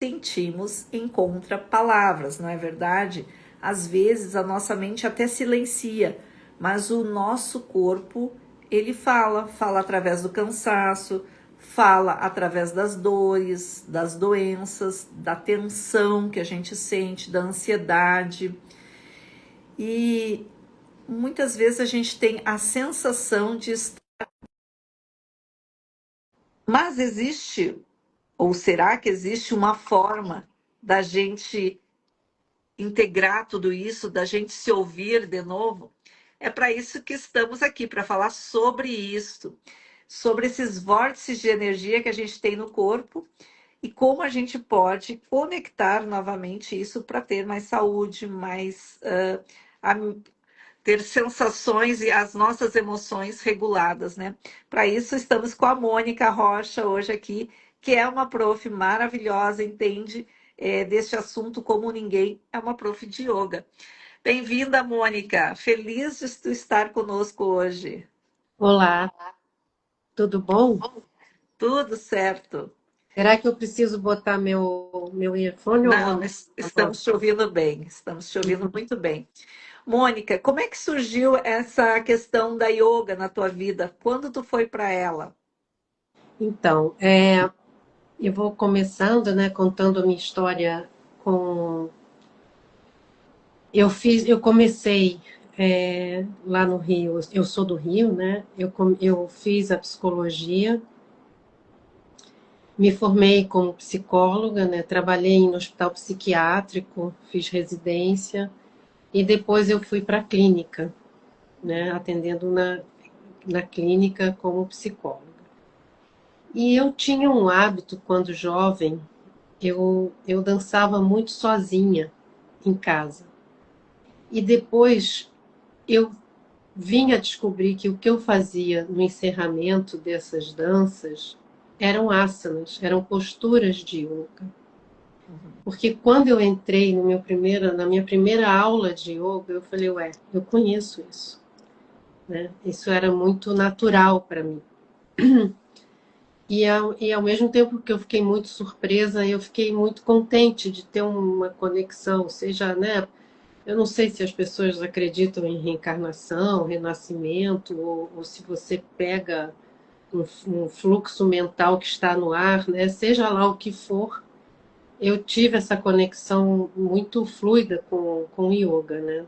sentimos encontra palavras, não é verdade? Às vezes a nossa mente até silencia, mas o nosso corpo, ele fala através do cansaço, fala através das dores, das doenças, da tensão que a gente sente, da ansiedade. E muitas vezes a gente tem a sensação de estar... Mas existe, ou será que existe uma forma da gente integrar tudo isso, da gente se ouvir de novo? É para isso que estamos aqui, para falar sobre isso, sobre esses vórtices de energia que a gente tem no corpo e como a gente pode conectar novamente isso para ter mais saúde, mais ter sensações e as nossas emoções reguladas, né? Para isso estamos com a Mônica Rocha hoje aqui, que é uma prof maravilhosa, entende deste assunto como ninguém, é uma prof de yoga. Bem-vinda, Mônica. Feliz de tu estar conosco hoje. Olá, tudo bom? Tudo certo. Será que eu preciso botar meu earphone ou Não, não? Tá bom. estamos te ouvindo bem, estamos te ouvindo muito bem. Mônica, como é que surgiu essa questão da yoga na tua vida? Quando tu foi para ela? Então, eu vou começando, né, contando a minha história com... Eu comecei lá no Rio, eu sou do Rio, né? Eu fiz a psicologia, me formei como psicóloga, né? Trabalhei no hospital psiquiátrico, fiz residência e depois eu fui para a clínica, né? Atendendo na clínica como psicóloga. E eu tinha um hábito quando jovem, eu dançava muito sozinha em casa. E depois eu vim a descobrir que o que eu fazia no encerramento dessas danças eram asanas, eram posturas de yoga. Uhum. Porque quando eu entrei na minha primeira aula de yoga, eu falei, ué, eu conheço isso. Né? Isso era muito natural para mim. E ao mesmo tempo que eu fiquei muito surpresa, eu fiquei muito contente de ter uma conexão, seja, né? Eu não sei se as pessoas acreditam em reencarnação, renascimento, ou se você pega um fluxo mental que está no ar, né? Seja lá o que for, eu tive essa conexão muito fluida com o yoga, né?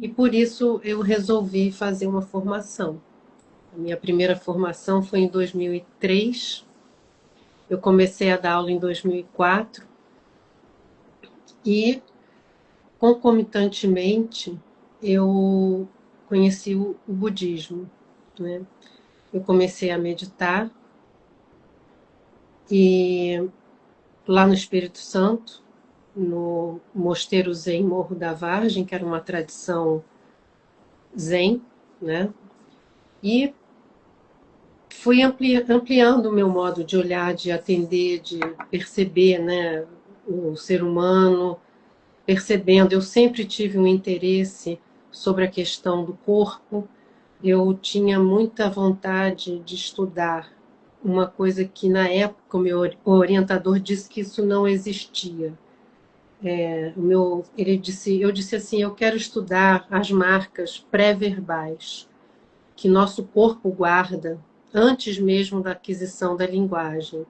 E Uhum. por isso eu resolvi fazer uma formação. A minha primeira formação foi em 2003. Eu comecei a dar aula em 2004 e, concomitantemente, eu conheci o budismo. Né? Eu comecei a meditar e lá no Espírito Santo, no Mosteiro Zen Morro da Vargem, que era uma tradição zen, né? E fui ampliando o meu modo de olhar, de atender, de perceber, né, o ser humano, percebendo. Eu sempre tive um interesse sobre a questão do corpo. Eu tinha muita vontade de estudar uma coisa que na época o meu orientador disse que isso não existia. Eu disse assim, eu quero estudar as marcas pré-verbais que nosso corpo guarda antes mesmo da aquisição da linguagem.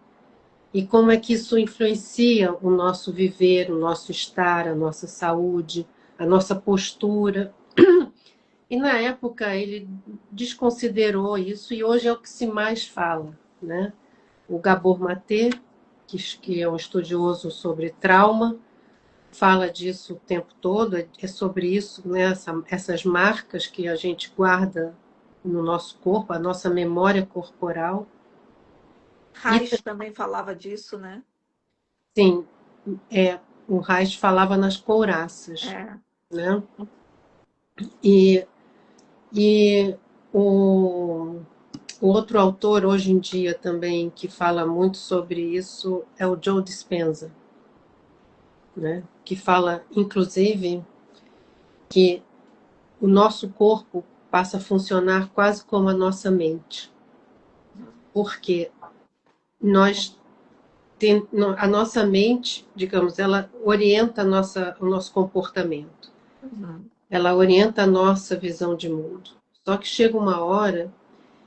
E como é que isso influencia o nosso viver, o nosso estar, a nossa saúde, a nossa postura. E na época ele desconsiderou isso e hoje é o que se mais fala, né? O Gabor Maté, que é um estudioso sobre trauma, fala disso o tempo todo, é sobre isso, né? Essas marcas que a gente guarda no nosso corpo, a nossa memória corporal. E Reich também falava disso, né? sim, o Reich falava nas couraças, É. né? E, e o outro autor hoje em dia também que fala muito sobre isso é o Joe Dispenza, né? Que fala, inclusive, que o nosso corpo passa a funcionar quase como a nossa mente, porque nós a nossa mente, digamos, ela orienta o nosso comportamento. Uhum. Ela orienta a nossa visão de mundo. Só que chega uma hora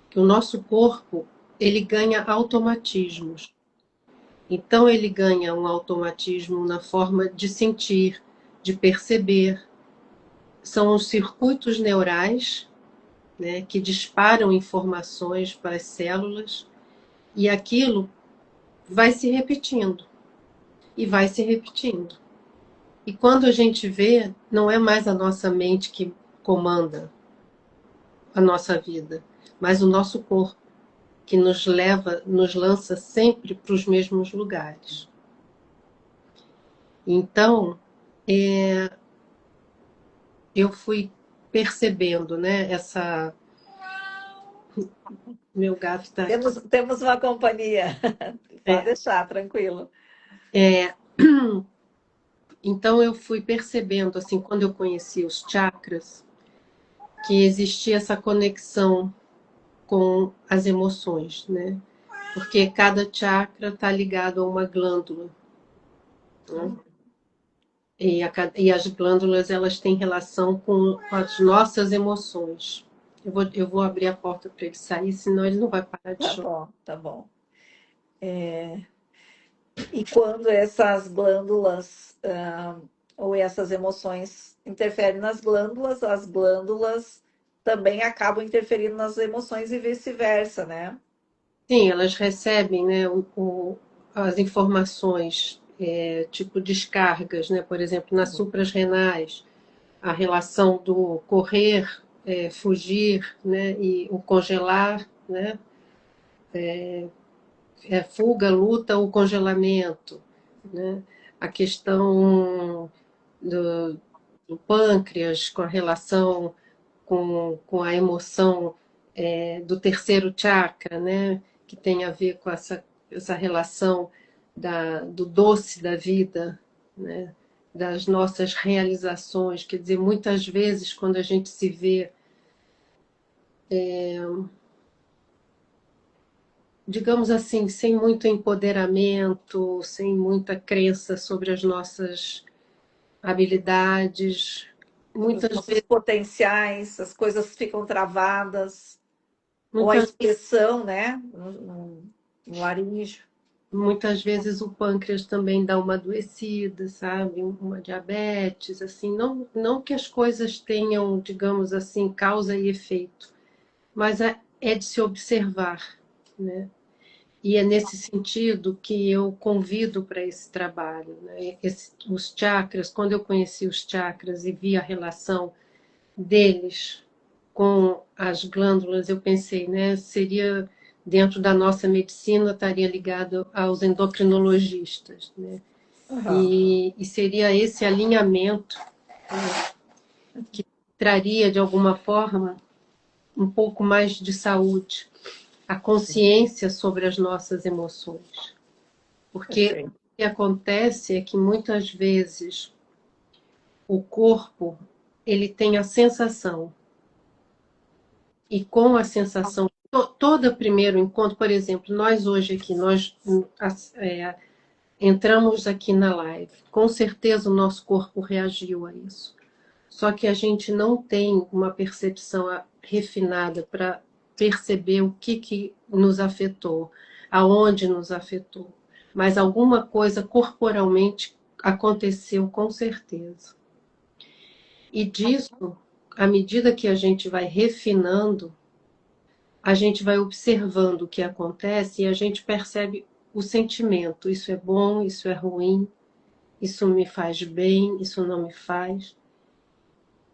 que o nosso corpo, ele ganha automatismos. Então ele ganha um automatismo na forma de sentir, de perceber. São os circuitos neurais, né, que disparam informações para as células e aquilo vai se repetindo e vai se repetindo. E quando a gente vê, não é mais a nossa mente que comanda a nossa vida, mas o nosso corpo que nos leva, nos lança sempre para os mesmos lugares. Então, eu fui percebendo, né, essa... Meu gato está aqui. Temos uma companhia. Pode É, deixar, tranquilo. então eu fui percebendo, assim, quando eu conheci os chakras, que existia essa conexão com as emoções, né? Porque cada chakra está ligado a uma glândula, né? E as glândulas, elas têm relação com as nossas emoções. Eu vou abrir a porta para ele sair, senão ele não vai parar de Tá chorar. bom, tá bom. E quando essas glândulas, ou essas emoções interferem nas glândulas, as glândulas também acabam interferindo nas emoções e vice-versa, né? Sim, elas recebem, né, as informações, tipo descargas, né, por exemplo, nas suprarrenais, a relação do correr, fugir, né, e o congelar, né, fuga, luta ou congelamento, né, a questão do pâncreas com a relação com a emoção do terceiro chakra, né, que tem a ver com essa relação do doce da vida, né, das nossas realizações. Quer dizer, muitas vezes, quando a gente se vê, digamos assim, sem muito empoderamento, sem muita crença sobre as nossas habilidades, Os muitas nossos vezes, potenciais, as coisas ficam travadas, ou a muitas expressão, né? No laríngeo. muitas vezes o pâncreas também dá uma adoecida, sabe? Uma diabetes, assim, não que as coisas tenham, digamos assim, causa e efeito, mas é de se observar, né? E é nesse sentido que eu convido para esse trabalho, né? Os chakras, quando eu conheci os chakras e vi a relação deles com as glândulas, eu pensei, né, seria dentro da nossa medicina, estaria ligado aos endocrinologistas, né? Uhum. E seria esse alinhamento, né, que traria, de alguma forma, um pouco mais de saúde, a consciência sobre as nossas emoções. Porque o Perfeito. que acontece é que muitas vezes o corpo ele tem a sensação e com a sensação, todo primeiro encontro, por exemplo, nós hoje aqui, nós entramos aqui na live, com certeza o nosso corpo reagiu a isso. Só que a gente não tem uma percepção refinada para perceber o que nos afetou, aonde nos afetou. Mas alguma coisa corporalmente aconteceu com certeza. E disso, à medida que a gente vai refinando, a gente vai observando o que acontece e a gente percebe o sentimento. Isso é bom, isso é ruim, isso me faz bem, isso não me faz.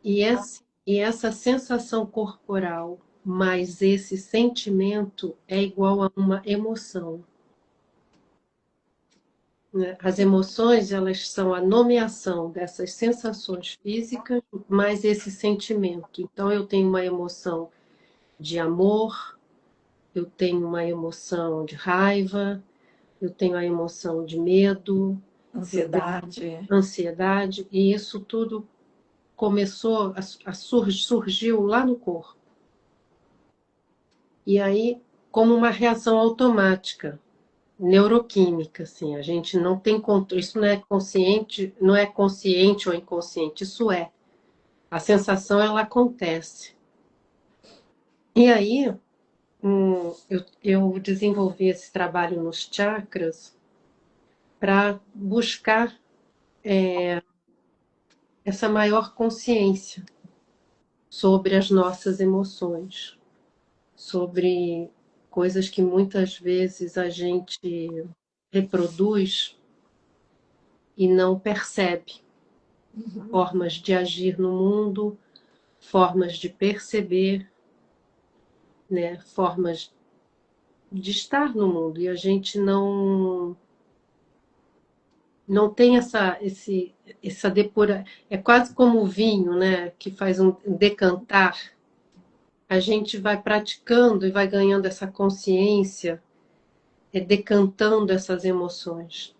E essa sensação corporal mais esse sentimento é igual a uma emoção, né? As emoções, elas são a nomeação dessas sensações físicas mais esse sentimento. Então, eu tenho uma emoção de amor, eu tenho uma emoção de raiva, eu tenho a emoção de medo, eu tenho Ansiedade. ansiedade, e isso tudo começou surgiu lá no corpo. E aí, como uma reação automática, neuroquímica, assim. A gente não tem controle. Isso não é consciente ou inconsciente. Isso é. A sensação ela acontece. E aí eu desenvolvi esse trabalho nos chakras para buscar essa maior consciência sobre as nossas emoções, sobre coisas que muitas vezes a gente reproduz e não percebe, Uhum. formas de agir no mundo, formas de perceber, né, formas de estar no mundo e a gente não tem essa depura, é quase como o vinho, né, que faz um decantar. A gente vai praticando e vai ganhando essa consciência, decantando essas emoções,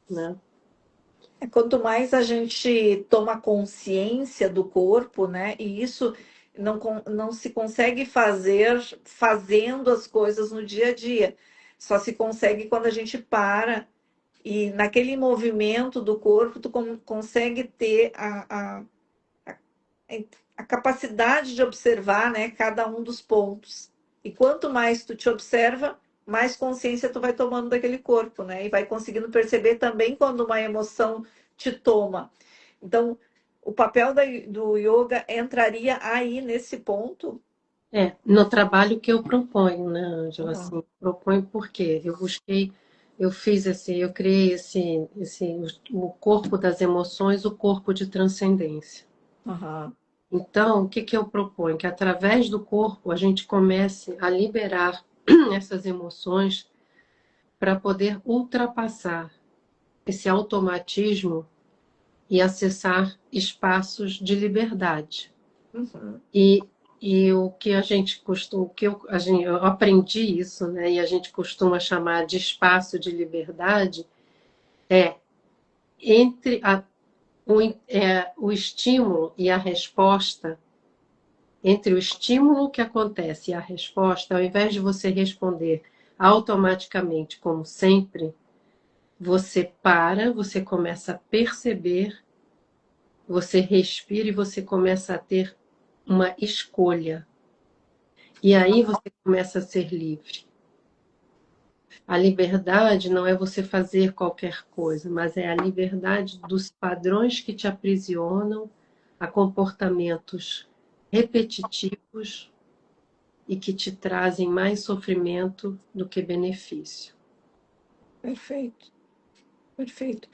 né? Quanto mais a gente toma consciência do corpo, né? E isso não se consegue fazer fazendo as coisas no dia a dia. Só se consegue quando a gente para e naquele movimento do corpo tu consegue ter a capacidade de observar, né, cada um dos pontos. E quanto mais tu te observa, mais consciência tu vai tomando daquele corpo, né? E vai conseguindo perceber também quando uma emoção te toma. Então, o papel do yoga entraria aí nesse ponto. No trabalho que eu proponho, né, Ângela? Uhum, Assim, proponho porque eu criei o corpo das emoções, o corpo de transcendência. uhum, Então, o que que eu proponho? Que através do corpo a gente comece a liberar essas emoções para poder ultrapassar esse automatismo e acessar espaços de liberdade. uhum. E, e o que a gente costuma, o que eu aprendi isso, né? E a gente costuma chamar de espaço de liberdade é entre o estímulo e a resposta, entre o estímulo que acontece e a resposta, ao invés de você responder automaticamente, como sempre, você para, você começa a perceber, você respira e você começa a ter uma escolha. E aí você começa a ser livre. A liberdade não é você fazer qualquer coisa, mas é a liberdade dos padrões que te aprisionam a comportamentos repetitivos e que te trazem mais sofrimento do que benefício. Perfeito, perfeito.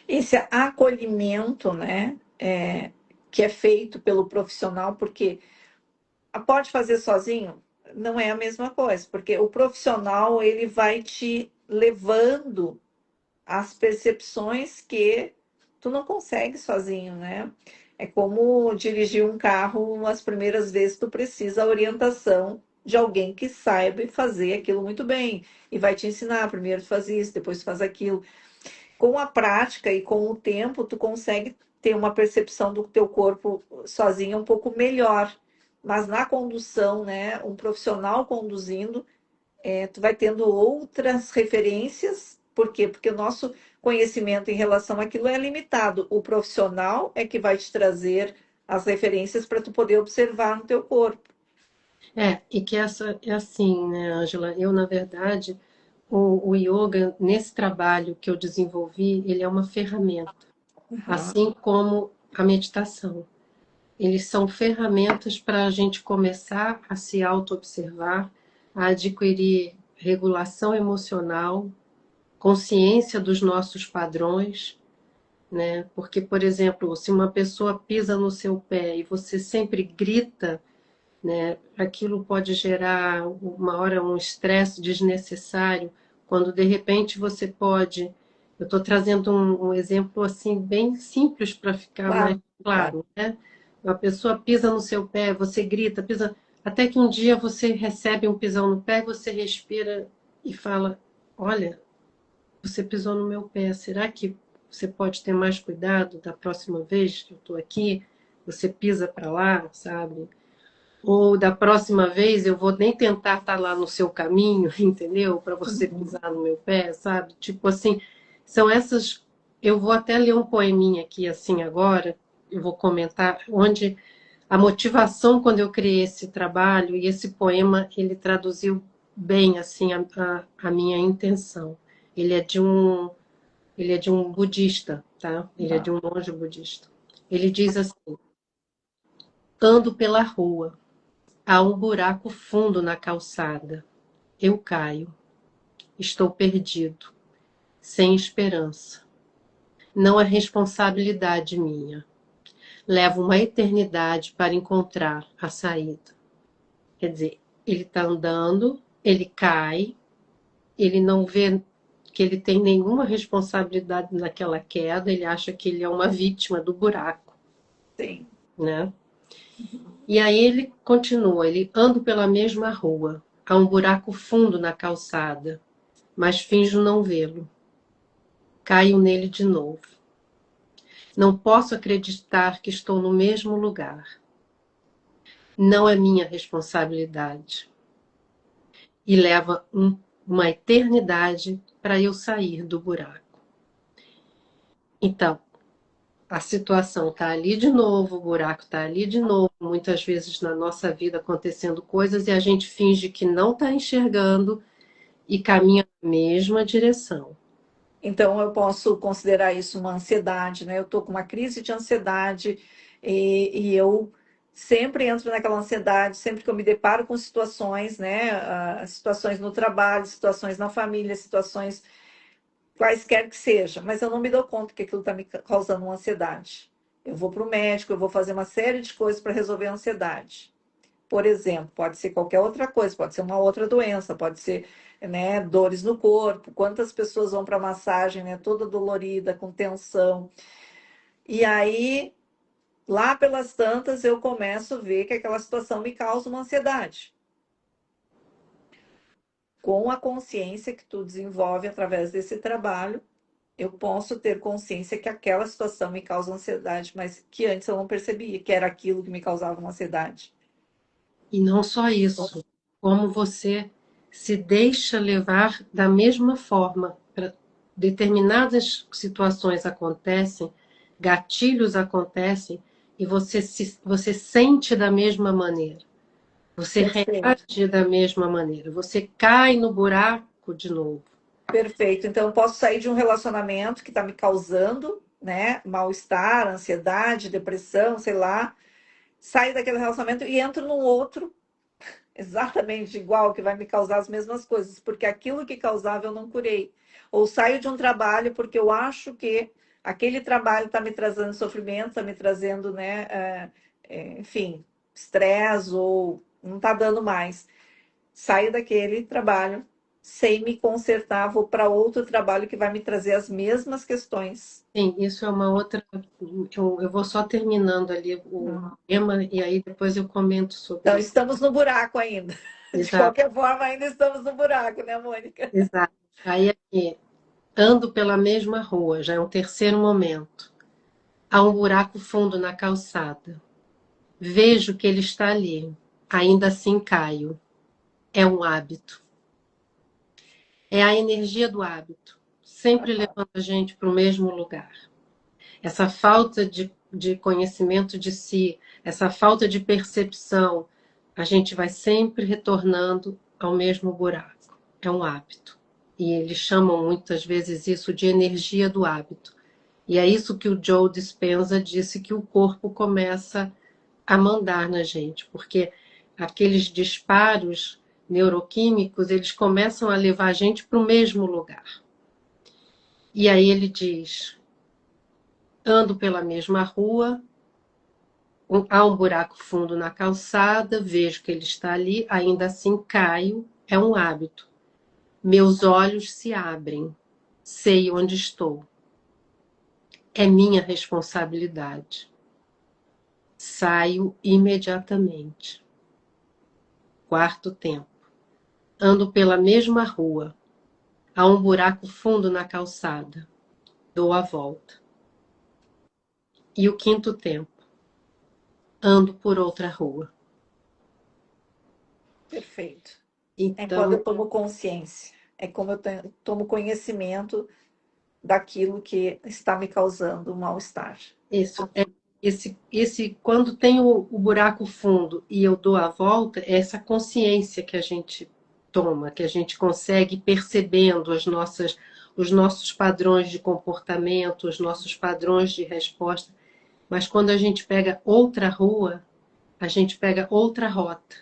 Esse acolhimento, né, que é feito pelo profissional, porque pode fazer sozinho? Não é a mesma coisa, porque o profissional ele vai te levando às percepções que tu não consegue sozinho, né? É como dirigir um carro, as primeiras vezes tu precisa a orientação de alguém que saiba fazer aquilo muito bem e vai te ensinar, primeiro tu faz isso, depois tu faz aquilo. Com a prática e com o tempo, tu consegue ter uma percepção do teu corpo sozinho um pouco melhor. Mas na condução, né, um profissional conduzindo, tu vai tendo outras referências. Por quê? Porque o nosso conhecimento em relação àquilo é limitado. O profissional é que vai te trazer as referências para tu poder observar no teu corpo. E que essa é assim, né, Ângela? Eu, na verdade, o yoga, nesse trabalho que eu desenvolvi, ele é uma ferramenta, Uhum. assim como a meditação. Eles são ferramentas para a gente começar a se auto-observar, a adquirir regulação emocional, consciência dos nossos padrões, né? Porque, por exemplo, se uma pessoa pisa no seu pé e você sempre grita, né? Aquilo pode gerar uma hora um estresse desnecessário, quando de repente você pode. Eu estou trazendo um exemplo assim bem simples para ficar mais Claro, claro. claro, né? Uma pessoa pisa no seu pé, você grita, pisa, até que um dia você recebe um pisão no pé, você respira e fala: Olha, você pisou no meu pé, será que você pode ter mais cuidado da próxima vez que eu estou aqui? Você pisa para lá, sabe? Ou da próxima vez eu vou nem tentar estar lá no seu caminho, entendeu? Para você Uhum. pisar no meu pé, sabe? Tipo assim, são essas. Eu vou até ler um poeminha aqui assim agora, eu vou comentar, onde a motivação quando eu criei esse trabalho e esse poema, ele traduziu bem assim a minha intenção. Ele é de um, ele é de um budista, tá? Ele é de Tá. um monge budista. Ele diz assim: ando pela rua. Há um buraco fundo na calçada. Eu caio. Estou perdido, sem esperança. Não é responsabilidade minha. Levo uma eternidade para encontrar a saída. Quer dizer, ele está andando, ele cai, ele não vê que ele tem nenhuma responsabilidade naquela queda, ele acha que ele é uma vítima do buraco, Sim. né? Uhum. E aí ele continua, ele anda pela mesma rua. Há um buraco fundo na calçada, mas finjo não vê-lo. Caio nele de novo. Não posso acreditar que estou no mesmo lugar. Não é minha responsabilidade. E leva uma eternidade para eu sair do buraco. Então, a situação está ali de novo, o buraco está ali de novo, muitas vezes na nossa vida acontecendo coisas e a gente finge que não está enxergando e caminha na mesma direção. Então, eu posso considerar isso uma ansiedade, né? Eu estou com uma crise de ansiedade e eu sempre entro naquela ansiedade, sempre que eu me deparo com situações, né? Situações no trabalho, situações na família, situações quaisquer que seja, mas eu não me dou conta que aquilo está me causando uma ansiedade. Eu vou para o médico, eu vou fazer uma série de coisas para resolver a ansiedade. Por exemplo, pode ser qualquer outra coisa, pode ser uma outra doença, pode ser, né, dores no corpo. Quantas pessoas vão para massagem, né, toda dolorida, com tensão. E aí, lá pelas tantas, eu começo a ver que aquela situação me causa uma ansiedade. Com a consciência que tu desenvolve através desse trabalho, eu posso ter consciência que aquela situação me causa ansiedade, mas que antes eu não percebia que era aquilo que me causava uma ansiedade. E não só isso, como você se deixa levar da mesma forma. Determinadas situações acontecem, gatilhos acontecem, e você sente da mesma maneira. Você Perfeito. reage da mesma maneira. Você cai no buraco de novo. Perfeito. Então, eu posso sair de um relacionamento que está me causando, né, mal-estar, ansiedade, depressão, sei lá. Saio daquele relacionamento e entro num outro exatamente igual, que vai me causar as mesmas coisas, porque aquilo que causava eu não curei. Ou saio de um trabalho porque eu acho que aquele trabalho está me trazendo sofrimento, está me trazendo, né, enfim, estresse ou não está dando mais. Saio daquele trabalho sem me consertar, vou para outro trabalho que vai me trazer as mesmas questões. Sim, isso é uma outra. Eu vou só terminando ali o Uhum. tema e aí depois eu comento Então, sobre isso. estamos no buraco ainda. De Exato, qualquer forma, ainda estamos no buraco, né, Mônica? exato. Aí aqui, ando pela mesma rua, já é um terceiro momento. Há um buraco fundo na calçada. Vejo que ele está ali. Ainda assim caio. É um hábito. É a energia do hábito, sempre levando a gente para o mesmo lugar. Essa falta de conhecimento de si, essa falta de percepção, a gente vai sempre retornando ao mesmo buraco. É um hábito. E eles chamam muitas vezes isso de energia do hábito. E é isso que o Joe Dispenza disse que o corpo começa a mandar na gente, porque aqueles disparos neuroquímicos, eles começam a levar a gente para o mesmo lugar. E aí ele diz: ando pela mesma rua, há um buraco fundo na calçada, vejo que ele está ali, ainda assim caio, é um hábito. Meus olhos se abrem, sei onde estou. É minha responsabilidade. Saio imediatamente. Quarto tempo. Ando pela mesma rua. Há um buraco fundo na calçada. Dou a volta. E o quinto tempo. Ando por outra rua. Perfeito. É quando Então, eu tomo consciência. É como eu tomo conhecimento daquilo que está me causando mal-estar. isso é quando tem o buraco fundo e eu dou a volta, é essa consciência que a gente toma, que a gente consegue ir percebendo os nossos padrões de comportamento, os nossos padrões de resposta. Mas quando a gente pega outra rua, a gente pega outra rota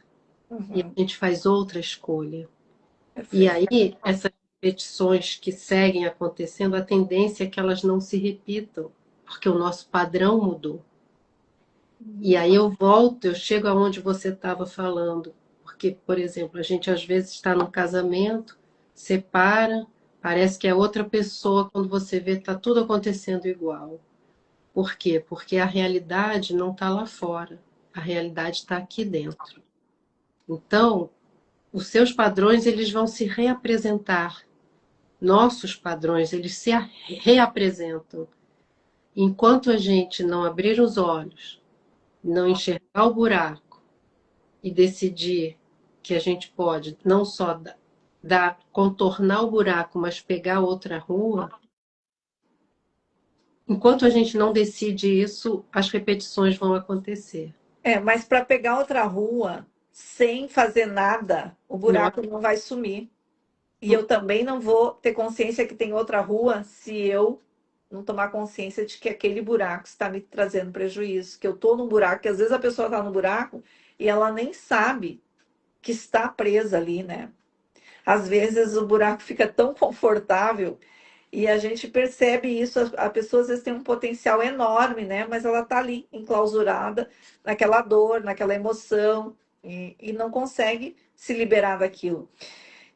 e Uhum, a gente faz outra escolha. E perfeito. aí, essas repetições que seguem acontecendo, a tendência é que elas não se repitam, porque o nosso padrão mudou. E aí eu volto, eu chego aonde você estava falando. Porque, por exemplo, a gente às vezes está num casamento, separa, parece que é outra pessoa, quando você vê, está tudo acontecendo igual. Por quê? Porque a realidade não está lá fora, a realidade está aqui dentro. Então, os seus padrões eles vão se reapresentar. Nossos padrões eles se reapresentam. Enquanto a gente não abrir os olhos, não enxergar o buraco e decidir que a gente pode não só contornar o buraco, mas pegar outra rua, enquanto a gente não decide isso, as repetições vão acontecer. Mas para pegar outra rua sem fazer nada, o Não, buraco não vai sumir. E eu também não vou ter consciência que tem outra rua se eu não tomar consciência de que aquele buraco está me trazendo prejuízo, que eu estou num buraco, que às vezes a pessoa está no buraco e ela nem sabe que está presa ali, né? Às vezes o buraco fica tão confortável e a gente percebe isso. A pessoa às vezes tem um potencial enorme, né? Mas ela está ali, enclausurada, naquela dor, naquela emoção, e não consegue se liberar daquilo.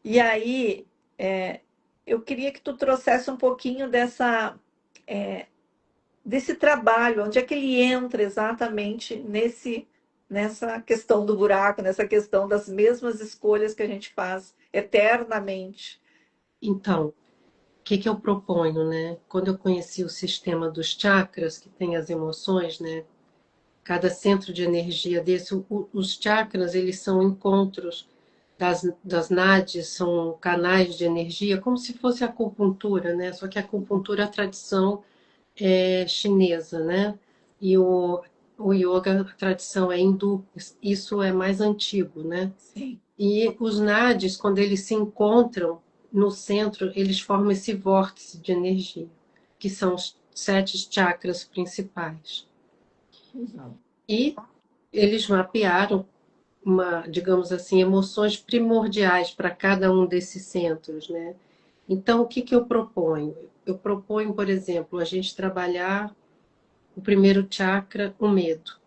E aí, eu queria que tu trouxesse um pouquinho desse trabalho, onde é que ele entra exatamente nessa questão do buraco, nessa questão das mesmas escolhas que a gente faz eternamente. então, o que eu proponho, né? Quando eu conheci o sistema dos chakras, que tem as emoções, né? Cada centro de energia desse, os chakras, eles são encontros das nadis, são canais de energia, como se fosse acupuntura, né? Só que a acupuntura, é a tradição é chinesa, né? E o yoga, a tradição é hindu, isso é mais antigo, né? Sim. E os nadis, quando eles se encontram no centro, eles formam esse vórtice de energia, que são os 7 chakras principais. Uhum. E eles mapearam digamos assim, emoções primordiais para cada um desses centros, né? Então, o que que eu proponho? Eu proponho, por exemplo, a gente trabalhar o primeiro chakra, o medo.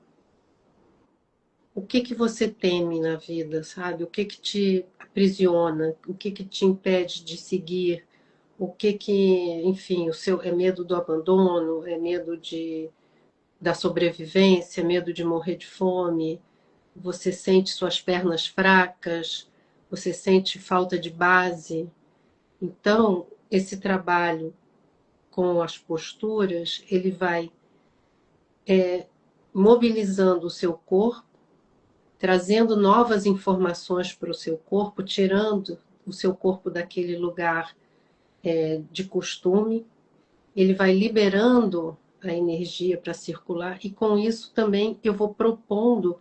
O que que você teme na vida, sabe? O que que te aprisiona? O que que te impede de seguir? O que que, enfim, o seu é medo do abandono, é medo da sobrevivência, medo de morrer de fome, você sente suas pernas fracas, você sente falta de base. Então, esse trabalho com as posturas, ele vai mobilizando o seu corpo, trazendo novas informações para o seu corpo, tirando o seu corpo daquele lugar de costume. Ele vai liberando a energia para circular e com isso também eu vou propondo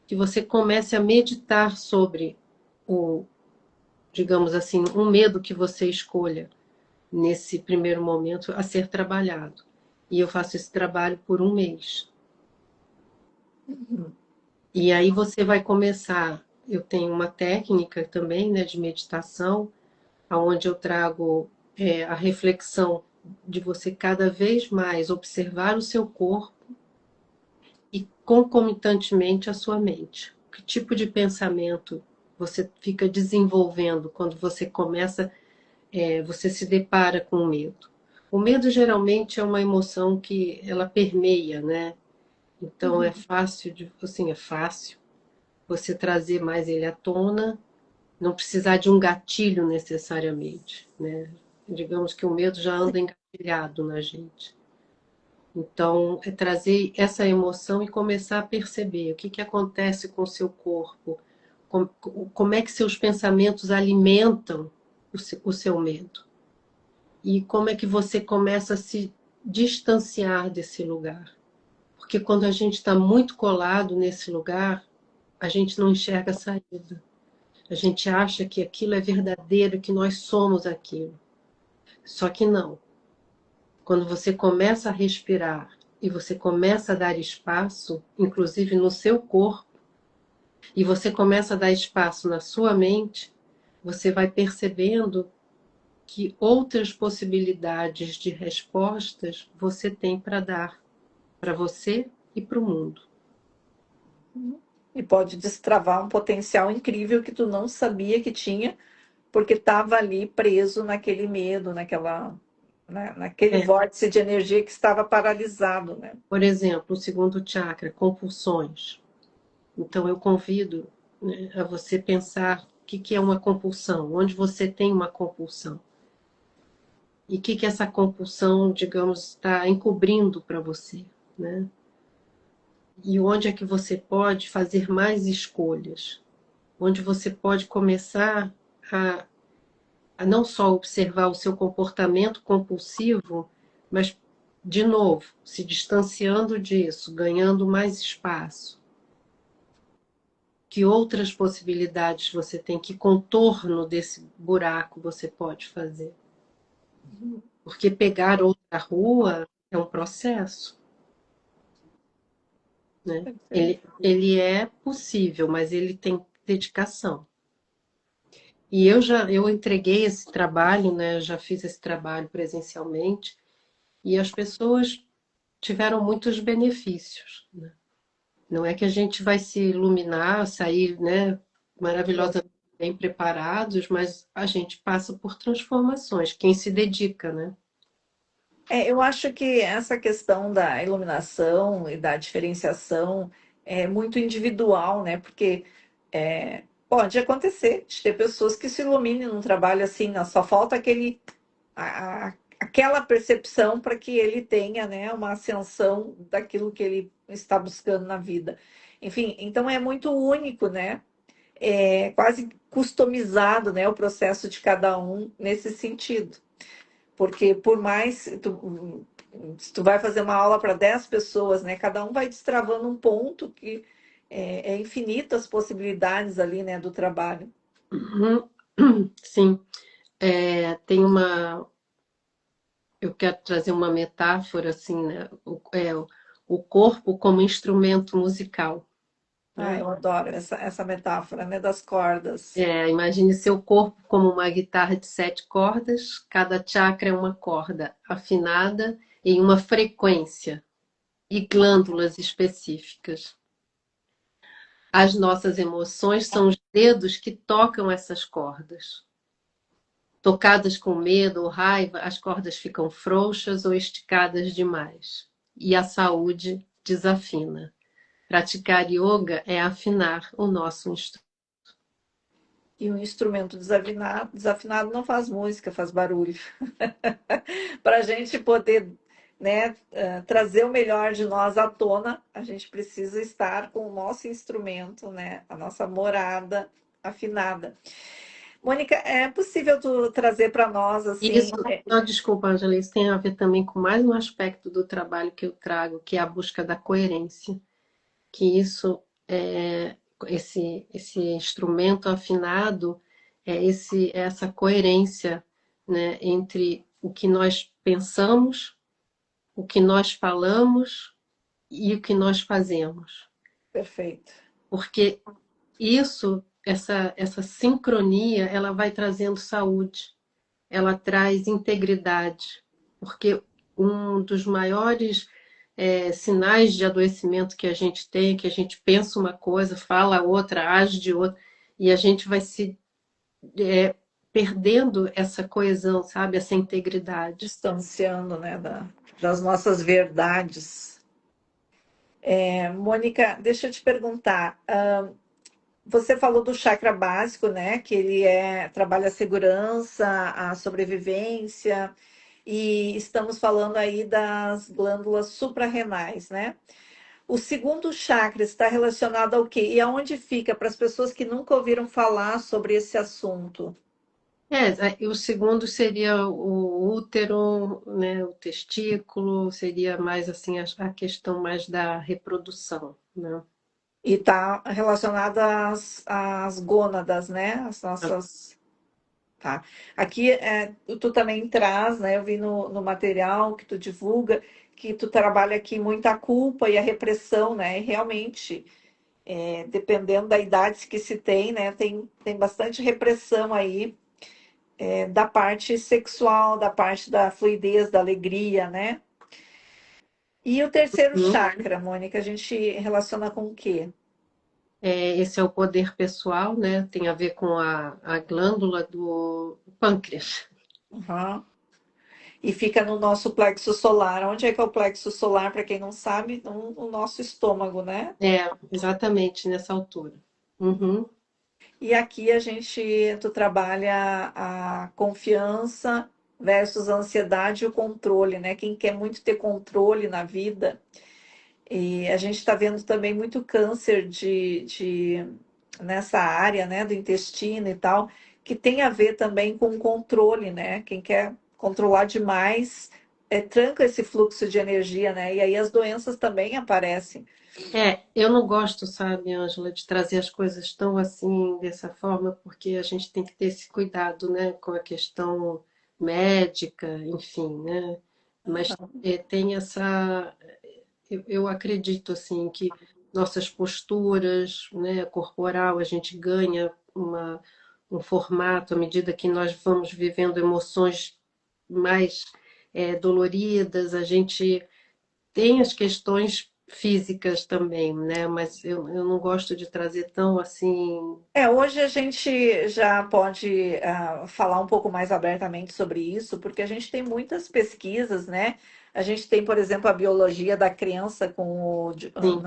que você comece a meditar sobre o, digamos assim, um medo que você escolha nesse primeiro momento a ser trabalhado. E eu faço esse trabalho por um mês. Uhum. E aí você vai começar. Eu tenho uma técnica também, né, de meditação, onde eu trago a reflexão de você cada vez mais observar o seu corpo e concomitantemente a sua mente. Que tipo de pensamento você fica desenvolvendo quando você começa, você se depara com o medo? O medo geralmente é uma emoção que ela permeia, né? Então é fácil assim, é fácil você trazer mais ele à tona, não precisar de um gatilho necessariamente, né? Digamos que o medo já anda engatilhado na gente. Então, é trazer essa emoção e começar a perceber o que que acontece com o seu corpo como é que seus pensamentos alimentam o seu medo. E como é que você começa a se distanciar desse lugar. Porque quando a gente está muito colado nesse lugar, a gente não enxerga a saída. A gente acha que aquilo é verdadeiro, que nós somos aquilo. Só que não. Quando você começa a respirar e você começa a dar espaço, inclusive no seu corpo, e você começa a dar espaço na sua mente, você vai percebendo que outras possibilidades de respostas você tem para dar para você e para o mundo. E pode destravar um potencial incrível que tu não sabia que tinha, porque estava ali preso naquele medo, naquele É, vórtice de energia que estava paralisado, né? por exemplo, o segundo chakra, compulsões. Então, eu convido, né, a você pensar o que é uma compulsão, onde você tem uma compulsão. E o que essa compulsão, digamos, está encobrindo para você, né? E onde é que você pode fazer mais escolhas? Onde você pode começar a, a não só observar o seu comportamento compulsivo, mas, de novo, se distanciando disso, ganhando mais espaço. Que outras possibilidades você tem? Que contorno desse buraco você pode fazer? Porque pegar outra rua é um processo, né? Ele é possível, mas ele tem dedicação. E eu entreguei esse trabalho, né? Já fiz esse trabalho presencialmente e as pessoas tiveram muitos benefícios, né? Não é que a gente vai se iluminar, sair, né, maravilhosamente bem preparados, mas a gente passa por transformações, quem se dedica, né? Eu acho que essa questão da iluminação e da diferenciação é muito individual, né? Porque pode acontecer de ter pessoas que se iluminem num trabalho assim, ó, só falta aquela percepção para que ele tenha, né, uma ascensão daquilo que ele está buscando na vida. Enfim, então é muito único, né? É quase customizado, né, o processo de cada um nesse sentido. Porque por mais se tu vai fazer uma aula para 10 pessoas, né, cada um vai destravando um ponto que é infinitas possibilidades ali, né, do trabalho. Uhum. Sim, tem uma. Eu quero trazer uma metáfora assim, né? O corpo como instrumento musical, Ah, né? eu adoro essa metáfora, né, das cordas. Imagine seu corpo como uma guitarra de 7 cordas, cada chakra é uma corda afinada em uma frequência e glândulas específicas. As nossas emoções são os dedos que tocam essas cordas. Tocadas com medo ou raiva, as cordas ficam frouxas ou esticadas demais. E a saúde desafina. Praticar yoga é afinar o nosso instrumento. E um instrumento desafinado não faz música, faz barulho. Para a gente poder, né, trazer o melhor de nós à tona, a gente precisa estar com o nosso instrumento, né, a nossa morada afinada. Mônica, é possível tu trazer para nós assim? Isso, desculpa, Angela, isso tem a ver também com mais um aspecto do trabalho que eu trago, que é a busca da coerência. Que isso é esse instrumento afinado é essa coerência, né, entre o que nós pensamos, o que nós falamos e o que nós fazemos. Perfeito. Porque essa sincronia, ela vai trazendo saúde, ela traz integridade, porque um dos maiores sinais de adoecimento que a gente tem, é que a gente pensa uma coisa, fala outra, age de outra, e a gente vai se perdendo essa coesão, sabe, essa integridade. Distanciando, né, das nossas verdades. Mônica, deixa eu te perguntar. Você falou do chakra básico, né? Que ele trabalha a segurança, a sobrevivência, e estamos falando aí das glândulas suprarrenais, né? O segundo chakra está relacionado ao quê? E aonde fica para as pessoas que nunca ouviram falar sobre esse assunto? E o segundo seria o útero, né, o testículo, seria mais assim a questão mais da reprodução, né? E está relacionado às gônadas, né? As nossas. Tá. Aqui tu também traz, né? Eu vi no material que tu divulga que tu trabalha aqui muita culpa e a repressão, né? E realmente, dependendo da idade que se tem, né? Tem bastante repressão aí, da parte sexual, da parte da fluidez, da alegria, né? E o terceiro Uhum. chakra, Mônica, a gente relaciona com o quê? Esse é o poder pessoal, né? Tem a ver com a glândula do pâncreas. Uhum. E fica no nosso plexo solar. Onde é que é o plexo solar, para quem não sabe? No nosso estômago, né? Exatamente nessa altura. Uhum. E aqui tu trabalha a confiança versus a ansiedade e o controle, né? Quem quer muito ter controle na vida. E a gente está vendo também muito câncer nessa área, né, do intestino e tal, que tem a ver também com controle, né? Quem quer controlar demais tranca esse fluxo de energia, né? E aí as doenças também aparecem. Eu não gosto, sabe, Ângela, de trazer as coisas tão assim, dessa forma, porque a gente tem que ter esse cuidado, né, com a questão médica, enfim, né? Mas tem essa. Eu acredito, assim, que nossas posturas, né, corporal, a gente ganha um formato à medida que nós vamos vivendo emoções mais doloridas, a gente tem as questões físicas também, né? Mas eu não gosto de trazer tão assim. Hoje a gente já pode falar um pouco mais abertamente sobre isso, porque a gente tem muitas pesquisas, né? A gente tem, por exemplo, a biologia da criança com Sim,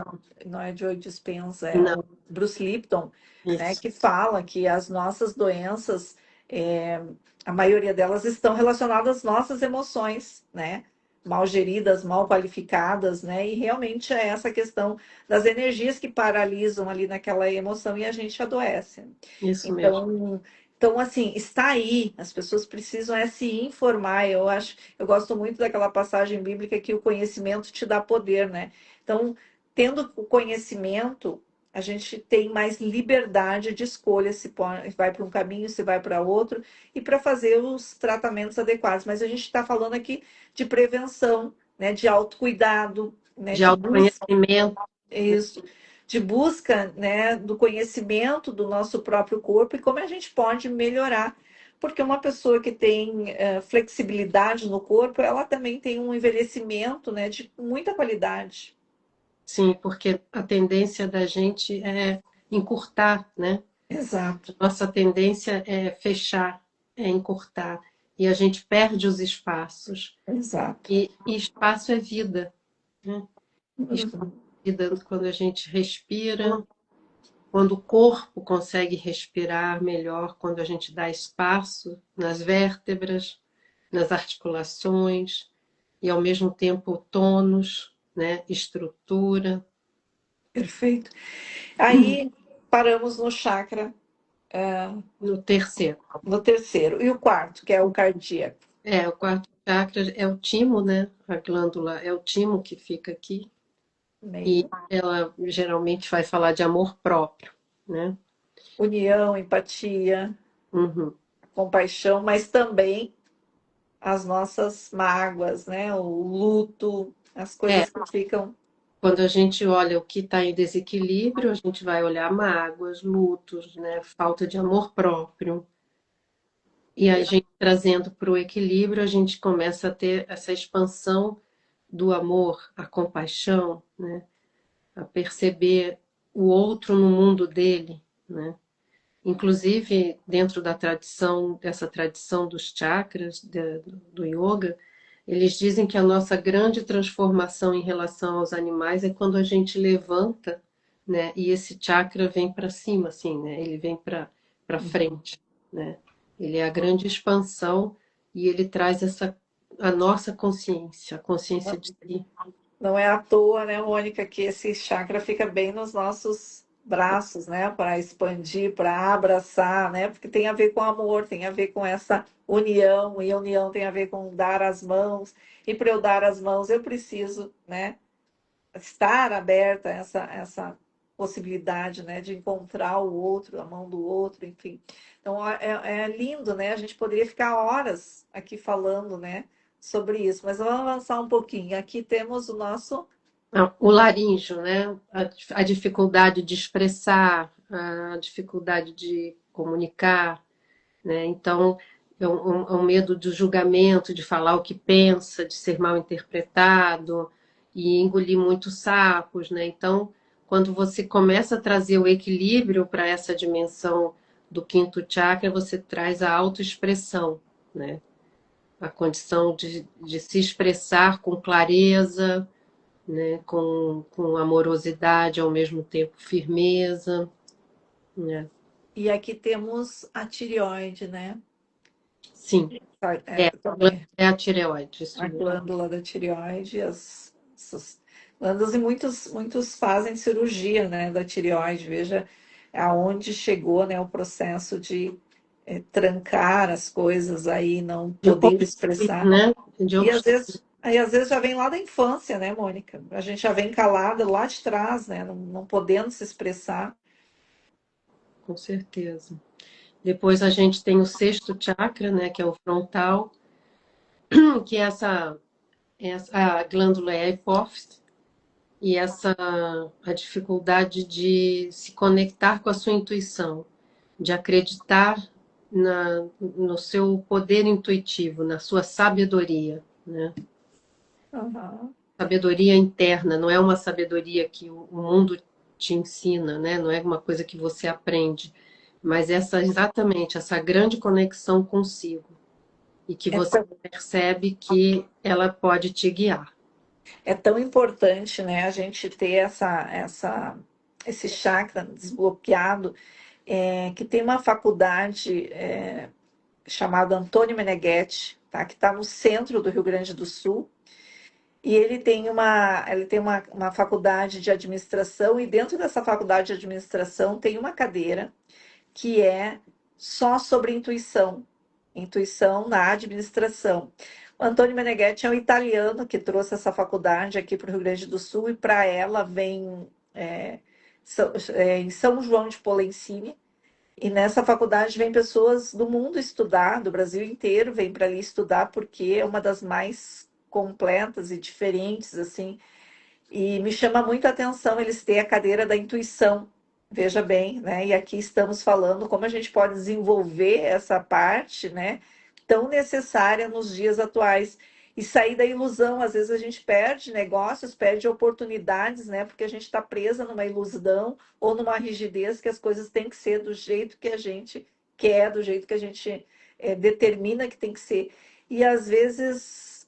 não é Joe Dispenza, é não, o Bruce Lipton, né? isso, Que fala que as nossas doenças, é, a maioria delas estão relacionadas às nossas emoções, né? Mal geridas, mal qualificadas, né? E realmente é essa questão das energias que paralisam ali naquela emoção e a gente adoece. isso mesmo. Então, assim, está aí, as pessoas precisam se informar. Eu gosto muito daquela passagem bíblica que o conhecimento te dá poder, né? Então, tendo o conhecimento, a gente tem mais liberdade de escolha se vai para um caminho, se vai para outro, e para fazer os tratamentos adequados. Mas a gente está falando aqui de prevenção, né? De autocuidado, né? De De busca autoconhecimento, isso, de busca, né, do conhecimento do nosso próprio corpo e como a gente pode melhorar. Porque uma pessoa que tem flexibilidade no corpo, ela também tem um envelhecimento, né, de muita qualidade. sim, porque a tendência da gente é encurtar, né? Exato, Nossa tendência é fechar, é encurtar, e a gente perde os espaços. exato. E espaço é vida, né? Espaço Uhum. é vida quando a gente respira, quando o corpo consegue respirar melhor, quando a gente dá espaço nas vértebras, nas articulações, e ao mesmo tempo tônus, né? Estrutura. Perfeito. Aí paramos no chakra, No terceiro. no terceiro. E o quarto, que é o cardíaco. O quarto chakra é o timo, né? A glândula é o timo que fica aqui. E Meio. ela geralmente vai falar de amor próprio, né? União, empatia, Uhum. compaixão, mas também as nossas mágoas, né? O luto, as É, coisas que ficam. quando a gente olha o que está em desequilíbrio, a gente vai olhar mágoas, lutos, né? Falta de amor próprio. E a gente trazendo para o equilíbrio, a gente começa a ter essa expansão do amor, a compaixão, né? A perceber o outro no mundo dele, né? Inclusive, dentro da tradição, dessa tradição dos chakras, do yoga, eles dizem que a nossa grande transformação em relação aos animais é quando a gente levanta, né? E esse chakra vem para cima, assim, né? Ele vem para frente, né? Ele é a grande expansão e ele traz a nossa consciência, a consciência de si. Não é à toa, né, Mônica, que esse chakra fica bem nos nossos braços, né, para expandir, para abraçar, né, porque tem a ver com amor, tem a ver com essa união, e a união tem a ver com dar as mãos, e para eu dar as mãos eu preciso, né, estar aberta a essa possibilidade, né, de encontrar o outro, a mão do outro, enfim. Então é lindo, né? A gente poderia ficar horas aqui falando, né, sobre isso, mas vamos avançar um pouquinho. Aqui temos o nosso. O laríngeo, né? A dificuldade de expressar, a dificuldade de comunicar, né? Então, é um medo do julgamento, de falar o que pensa, de ser mal interpretado e engolir muitos sapos, né? Então, quando você começa a trazer o equilíbrio para essa dimensão do quinto chakra, você traz a autoexpressão, né? A condição de se expressar com clareza, né? Com amorosidade, ao mesmo tempo firmeza, né? E aqui temos a tireoide, né? Sim, Também é a tireoide, isso a mesmo. glândula da tireoide, essas glândulas, e muitos fazem cirurgia, né, da tireoide. Veja aonde chegou, né, o processo de trancar as coisas aí, não De poder obstruir, expressar. né? De E obstruir, às vezes já vem lá da infância, né, Mônica? A gente já vem calada lá de trás, né, não podendo se expressar. com certeza. Depois a gente tem o sexto chakra, né? Que é o frontal, que é a glândula é a hipófise, e a dificuldade de se conectar com a sua intuição, de acreditar no seu poder intuitivo, na sua sabedoria, né? Aham. Sabedoria interna, não é uma sabedoria que o mundo te ensina, né? Não é uma coisa que você aprende, mas exatamente essa grande conexão consigo e que É você tão, percebe que ela pode te guiar. é tão importante, né, a gente ter esse chakra desbloqueado, que tem uma faculdade chamada Antônio Meneghetti, tá, que está no centro do Rio Grande do Sul. E ele tem uma faculdade de administração, e dentro dessa faculdade de administração tem uma cadeira que é só sobre intuição, intuição na administração. O Antônio Meneghetti é um italiano que trouxe essa faculdade aqui para o Rio Grande do Sul, e para ela vem em São João de Polensini, e nessa faculdade vem pessoas do mundo estudar, do Brasil inteiro, vem para ali estudar, porque é uma das mais completas e diferentes, assim. E me chama muito a atenção eles terem a cadeira da intuição, veja bem, né? E aqui estamos falando como a gente pode desenvolver essa parte, né? Tão necessária nos dias atuais. E sair da ilusão. Às vezes a gente perde negócios, perde oportunidades, né? Porque a gente está presa numa ilusão ou numa rigidez que as coisas têm que ser do jeito que a gente quer, do jeito que a gente determina que tem que ser. E às vezes,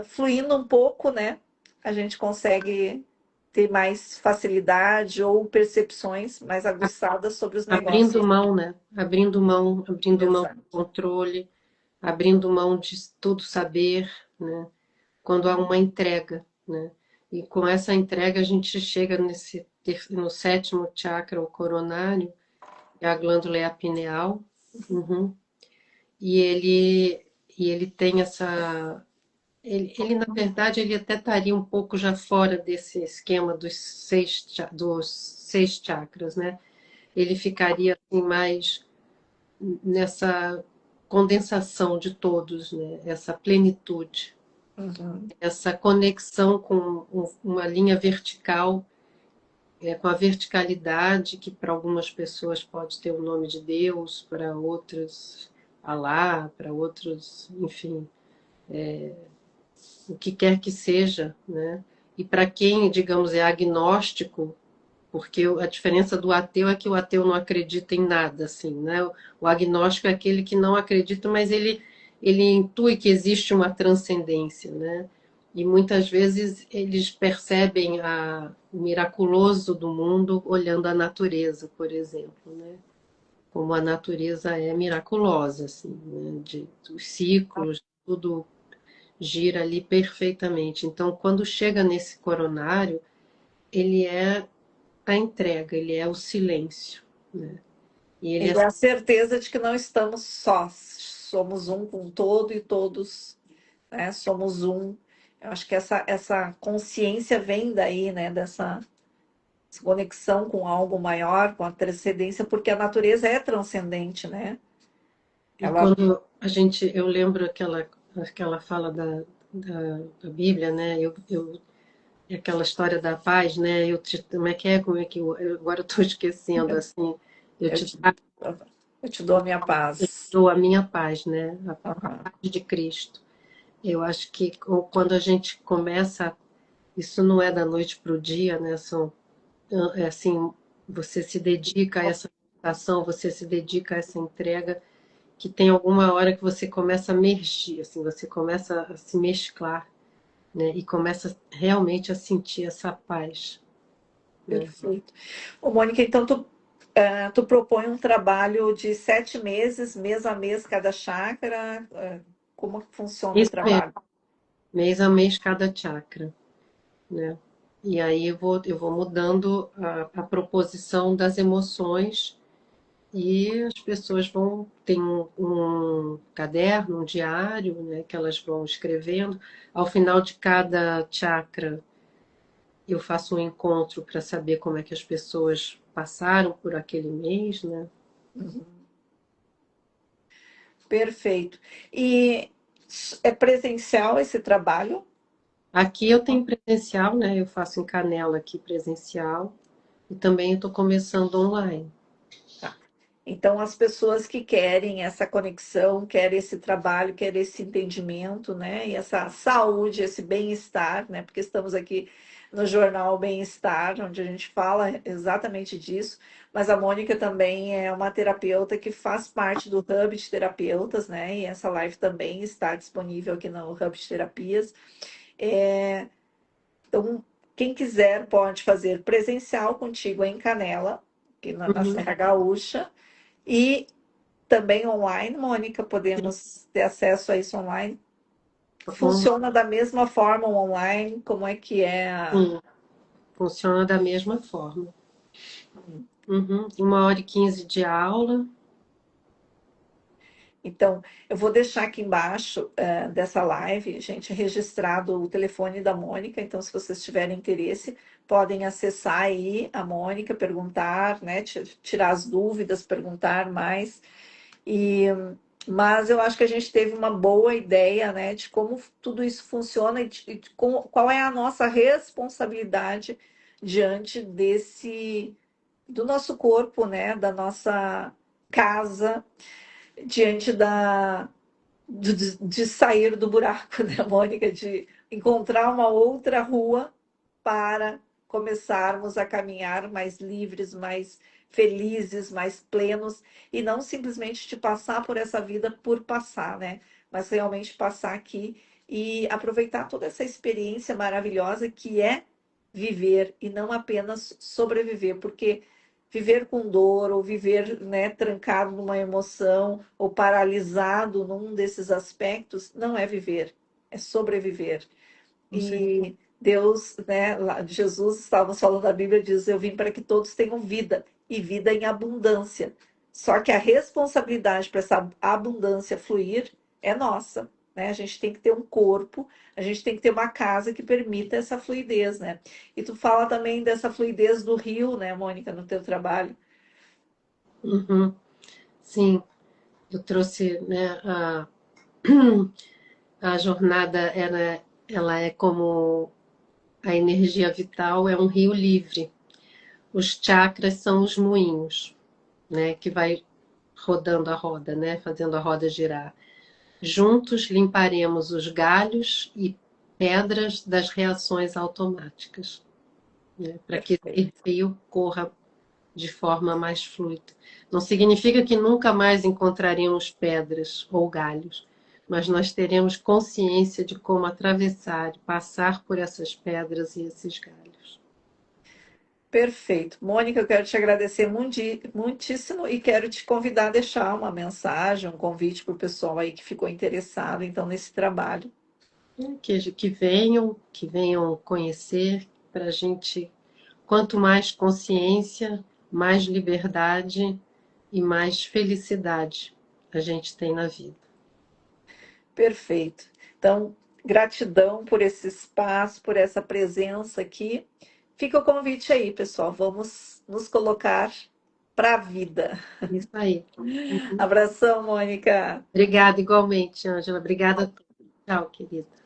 fluindo um pouco, né? A gente consegue ter mais facilidade ou percepções mais aguçadas sobre os Abrindo negócios. mão, né? Abrindo mão do Exato. controle, abrindo mão de tudo saber, né? Quando há uma entrega, né? E com essa entrega a gente chega no sétimo chakra, o coronário, que a glândula é a pineal, uhum. E ele tem na verdade, ele até estaria um pouco já fora desse esquema dos seis chakras, né? Ele ficaria assim, mais nessa condensação de todos, né? Essa plenitude, Uhum. essa conexão com uma linha vertical, com a verticalidade, que para algumas pessoas pode ter o nome de Deus, para outras, Alá, para outros, enfim, o que quer que seja, né? E para quem, digamos, é agnóstico, porque a diferença do ateu é que o ateu não acredita em nada, assim, né? O agnóstico é aquele que não acredita, mas ele intui que existe uma transcendência, né? E muitas vezes eles percebem o miraculoso do mundo olhando a natureza, por exemplo, né? Como a natureza é miraculosa, assim, né? Os ciclos, tudo gira ali perfeitamente. Então, quando chega nesse coronário, ele é a entrega, ele é o silêncio, né? E ele é Ele é a certeza de que não estamos sós, somos um com o todo e todos, né, somos um. Eu acho que essa consciência vem daí, né, dessa conexão com algo maior, com a transcendência, porque a natureza é transcendente, né? E Ela quando eu lembro aquela fala da Bíblia, né? Aquela história da paz, né? Como é que agora eu estou esquecendo assim. Eu eu te te, eu te dou a minha paz. dou a minha paz, né? A Aham. paz de Cristo. Eu acho que quando a gente começa, isso não é da noite para o dia, né? É assim, você se dedica a essa meditação, você se dedica a essa entrega, que tem alguma hora que você começa a mergir, assim, você começa a se mesclar, né? E começa realmente a sentir essa paz, né? Perfeito. Ô, Mônica, então tu propõe um trabalho de 7 meses, mês a mês, cada chácara. Como que funciona o Mês a mês, trabalho? mês a mês cada chakra, né? E aí eu vou mudando a proposição das emoções e as pessoas vão ter um caderno, um diário, né, que elas vão escrevendo. Ao final de cada chakra, eu faço um encontro para saber como é que as pessoas passaram por aquele mês, né? Uhum. Perfeito. E é presencial esse trabalho? Aqui eu tenho presencial, né? Eu faço em Canela aqui presencial e também estou começando online. Tá. Então, as pessoas que querem essa conexão, querem esse trabalho, querem esse entendimento, né? E essa saúde, esse bem-estar, né? Porque estamos aqui no jornal Bem-Estar, onde a gente fala exatamente disso. Mas a Mônica também é uma terapeuta que faz parte do Hub de Terapeutas, né? E essa live também está disponível aqui no Hub de Terapias. Então, quem quiser pode fazer presencial contigo em Canela, aqui na Uhum. Serra Gaúcha. E também online, Mônica, podemos ter acesso a isso online. Online, Funciona da mesma forma o online? Como é que é sim, funciona da mesma forma. Uhum. 1h15 de aula. Então, eu vou deixar aqui embaixo dessa live, gente, registrado o telefone da Mônica. Então, se vocês tiverem interesse, podem acessar aí a Mônica, perguntar, né, tirar as dúvidas, perguntar mais. E, mas eu acho que a gente teve uma boa ideia, né, de como tudo isso funciona qual é a nossa responsabilidade diante do nosso corpo, né, da nossa casa, diante de sair do buraco, né, Mônica, de encontrar uma outra rua para começarmos a caminhar mais livres, mais felizes, mais plenos, e não simplesmente de passar por essa vida por passar, né? Mas realmente passar aqui e aproveitar toda essa experiência maravilhosa que é viver e não apenas sobreviver, porque viver com dor ou viver, né, trancado numa emoção ou paralisado num desses aspectos não é viver, é sobreviver. Com certeza. E Deus, né, Jesus, estávamos falando da Bíblia, diz: Eu vim para que todos tenham vida e vida em abundância. Só que a responsabilidade para essa abundância fluir é nossa, né? A gente tem que ter um corpo, a gente tem que ter uma casa que permita essa fluidez, né? E tu fala também dessa fluidez do rio, né, Mônica, no teu trabalho. Uhum. Sim, eu trouxe, né, a jornada, ela é como a energia vital, é um rio livre. Os chakras são os moinhos, né, que vai rodando a roda, né, fazendo a roda girar. Juntos limparemos os galhos e pedras das reações automáticas, né, para que esse Perfeito. rio corra de forma mais fluida. Não significa que nunca mais encontraremos pedras ou galhos, mas nós teremos consciência de como atravessar e passar por essas pedras e esses galhos. Perfeito. Mônica, eu quero te agradecer muitíssimo e quero te convidar a deixar uma mensagem, um convite para o pessoal aí que ficou interessado, então, nesse trabalho. Que venham conhecer, para a gente, quanto mais consciência, mais liberdade e mais felicidade a gente tem na vida. Perfeito. Então, gratidão por esse espaço, por essa presença aqui. Fica o convite aí, pessoal. Vamos nos colocar para a vida. Isso aí. Uhum. Abração, Mônica. Obrigada igualmente, Ângela. Obrigada a todos. Tchau, querida.